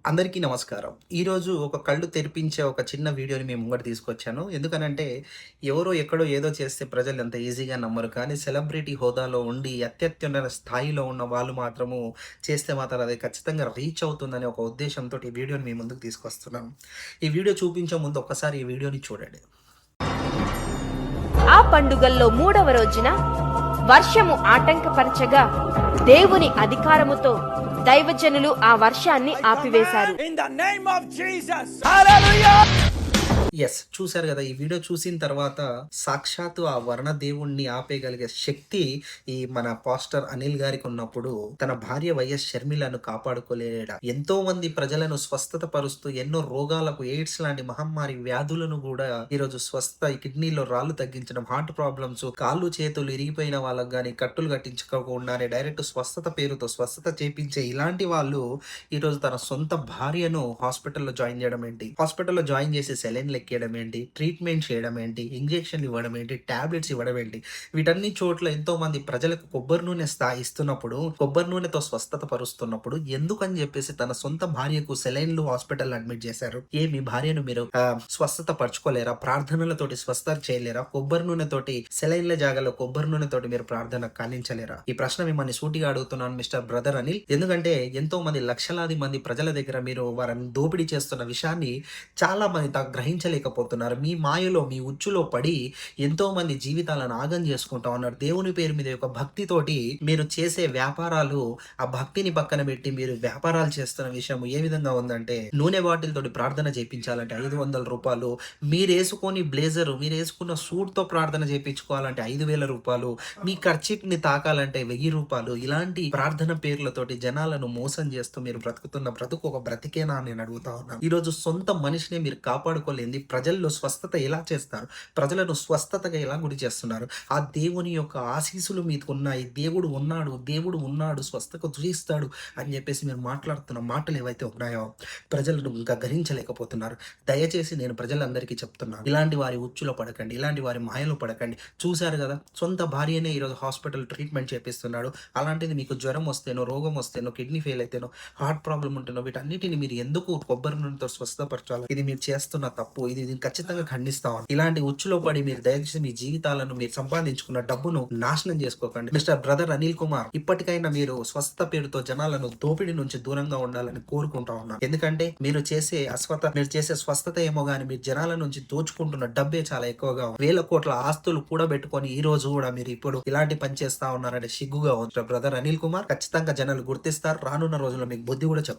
అందరికీ నమస్కారం. ఈరోజు ఒక కళ్ళు తెరిపించే ఒక చిన్న వీడియోని మీ ముంగట తీసుకొచ్చాను. ఎందుకనంటే, ఎవరో ఎక్కడో ఏదో చేస్తే ప్రజలు అంత ఈజీగా నమ్మరు. కానీ సెలబ్రిటీ హోదాలో ఉండి అత్యున్నత స్థాయిలో ఉన్న వాళ్ళు మాత్రము చేస్తే మాత్రం అది ఖచ్చితంగా రీచ్ అవుతుందనే ఒక ఉద్దేశ్యంతోటి ఈ వీడియోని మీ ముందుకు తీసుకొస్తున్నాను. ఈ వీడియో చూపించే ముందు ఒక్కసారి ఈ వీడియోని చూడండి. ఆ పండుగల్లో మూడవ రోజున వర్షము ఆటంకపరచగా దేవుని అధికారముతో దైవజనులు ఆ వర్షాన్ని ఆపివేశారు. In the name of Jesus. Hallelujah. చూశారు గదా! ఈ వీడియో చూసిన తర్వాత సాక్షాత్తు ఆ వర్ణ దేవుడిని ఆపేయగలిగే శక్తి ఈ మన పాస్టర్ అనిల్ గారికి ఉన్నప్పుడు తన భార్య వైఎస్ షర్మిలను కాపాడుకోలేడా? ఎంతో మంది ప్రజలను స్వస్థత పరుస్తూ ఎన్నో రోగాలకు ఎయిడ్స్ లాంటి మహమ్మారి వ్యాధులను కూడా ఈరోజు ఈ కిడ్నీలో రాళ్లు తగ్గించడం, హార్ట్ ప్రాబ్లమ్స్, కాళ్ళు చేతులు ఇరిగిపోయిన వాళ్ళకి గానీ కట్టులు కట్టించుకోకుండానే డైరెక్ట్ స్వస్థత పేరుతో స్వస్థత చేపించే ఇలాంటి వాళ్ళు ఈరోజు తన సొంత భార్యను హాస్పిటల్లో జాయిన్ చేయడం ఏంటి? హాస్పిటల్లో జాయిన్ చేసి సెలైన్లు ఎక్కేయడం ఏంటి, ట్రీట్మెంట్ చేయడం ఏంటి, ఇంజెక్షన్లు ఇవ్వడం ఏంటి, టాబ్లెట్స్ ఇవ్వడం ఏంటి, వీటన్ని చోట్ల ఎంతో మంది ప్రజలకు కొబ్బరి నూనె ఇస్తున్నప్పుడు, కొబ్బరి నూనెతో స్వస్థత పరుస్తున్నప్పుడు ఎందుకని చెప్పేసి తన సొంత భార్యకు సెలైన్లు హాస్పిటల్ అడ్మిట్ చేశారు. మీ భార్యను మీరు స్వస్థత పరచుకోలేరా? ప్రార్థనలతోటి స్వస్థత చేయలేరా? కొబ్బరి నూనెతోటి సెలైన్ల జాగాలో కొబ్బరి నూనెతోటి మీరు ప్రార్థన కానించలేరా? ఈ ప్రశ్న మిమ్మల్ని సూటిగా అడుగుతున్నాను మిస్టర్ బ్రదర్ అనిల్. ఎందుకంటే ఎంతో మంది లక్షలాది మంది ప్రజల దగ్గర మీరు వారిని దోపిడీ చేస్తున్న విషయాన్ని చాలా మంది గ్రహించలేకపోతున్నారు. మీ మాయలో, మీ ఉచ్చులో పడి ఎంతో మంది జీవితాలను ఆగం చేసుకుంటా ఉన్నారు. దేవుని పేరు మీద ఒక భక్తితోటి మీరు చేసే వ్యాపారాలు, ఆ భక్తిని పక్కన పెట్టి మీరు వ్యాపారాలు చేస్తున్న విషయం ఏ విధంగా ఉందంటే, నూనె బాటిల్ తోటి ప్రార్థన చేయించాలంటే 500 రూపాయలు, మీరు వేసుకొని బ్లేజర్, మీరు వేసుకున్న సూట్ తో ప్రార్థన చేయించుకోవాలంటే 5,000 రూపాయలు, మీ ఖర్చుని తాకాలంటే 1000 రూపాయలు. ఇలాంటి ప్రార్థన పేర్లతోటి జనాలను మోసం చేస్తూ మీరు బ్రతుకుతున్న బ్రతుకు ఒక బ్రతికేనా అని నేను అడుగుతా ఉన్నాను. ఈరోజు సొంత మనిషిని మీరు కాపాడుకోలేంది ప్రజల్లో స్వస్థత ఎలా చేస్తారు? ప్రజలను స్వస్థతగా ఎలా గురి చేస్తున్నారు? ఆ దేవుని యొక్క ఆశీస్సులు మీకు ఉన్నాయి. దేవుడు ఉన్నాడు, స్వస్థత చూయిస్తాడు అని చెప్పేసి మీరు మాట్లాడుతున్న మాటలు ఏవైతే ఉన్నాయో ప్రజలను ఇంకా గ్రహించలేకపోతున్నారు. దయచేసి నేను ప్రజలందరికీ చెప్తున్నాను, ఇలాంటి వారి ఉచ్చులో పడకండి, ఇలాంటి వారి మాయలో పడకండి. చూశారు కదా, సొంత భార్యనే ఈరోజు హాస్పిటల్ ట్రీట్మెంట్ చేపిస్తున్నాడు. అలాంటిది మీకు జ్వరం వస్తేనో, రోగం వస్తేనో, కిడ్నీ ఫెయిల్ అయితేనో, హార్ట్ ప్రాబ్లం ఉంటేనో, వీటన్నిటిని మీరు ఎందుకు కొబ్బరి నూనెతో స్వస్థపరచాలి? ఇది మీరు చేస్తున్న తప్పు. ఇది ఖచ్చితంగా ఖండిస్తాం. ఇలాంటి ఉచ్చులో పడి మీరు దయచేసి మీ జీవితాలను, మీరు సంపాదించుకున్న డబ్బును నాశనం చేసుకోకండి. మిస్టర్ బ్రదర్ అనిల్ కుమార్, ఇప్పటికైనా మీరు స్వస్థత పేరుతో జనాలను దోపిడీ నుంచి దూరంగా ఉండాలని కోరుకుంటా ఉన్నాను. ఎందుకంటే మీరు చేసే స్వస్థత ఏమో గానీ మీరు జనాల నుంచి దోచుకుంటున్న డబ్బే చాలా ఎక్కువగా ఉంది. 1,000 కోట్ల ఆస్తులు కూడా పెట్టుకొని ఈ రోజు కూడా మీరు ఇప్పుడు ఇలాంటి పని చేస్తా ఉన్నారంటే సిగ్గుగా ఉంది. బ్రదర్ అనిల్ కుమార్, ఖచ్చితంగా జనాలు గుర్తిస్తారు. రానున్న రోజుల్లో మీకు బుద్ధి కూడా చెప్తారు.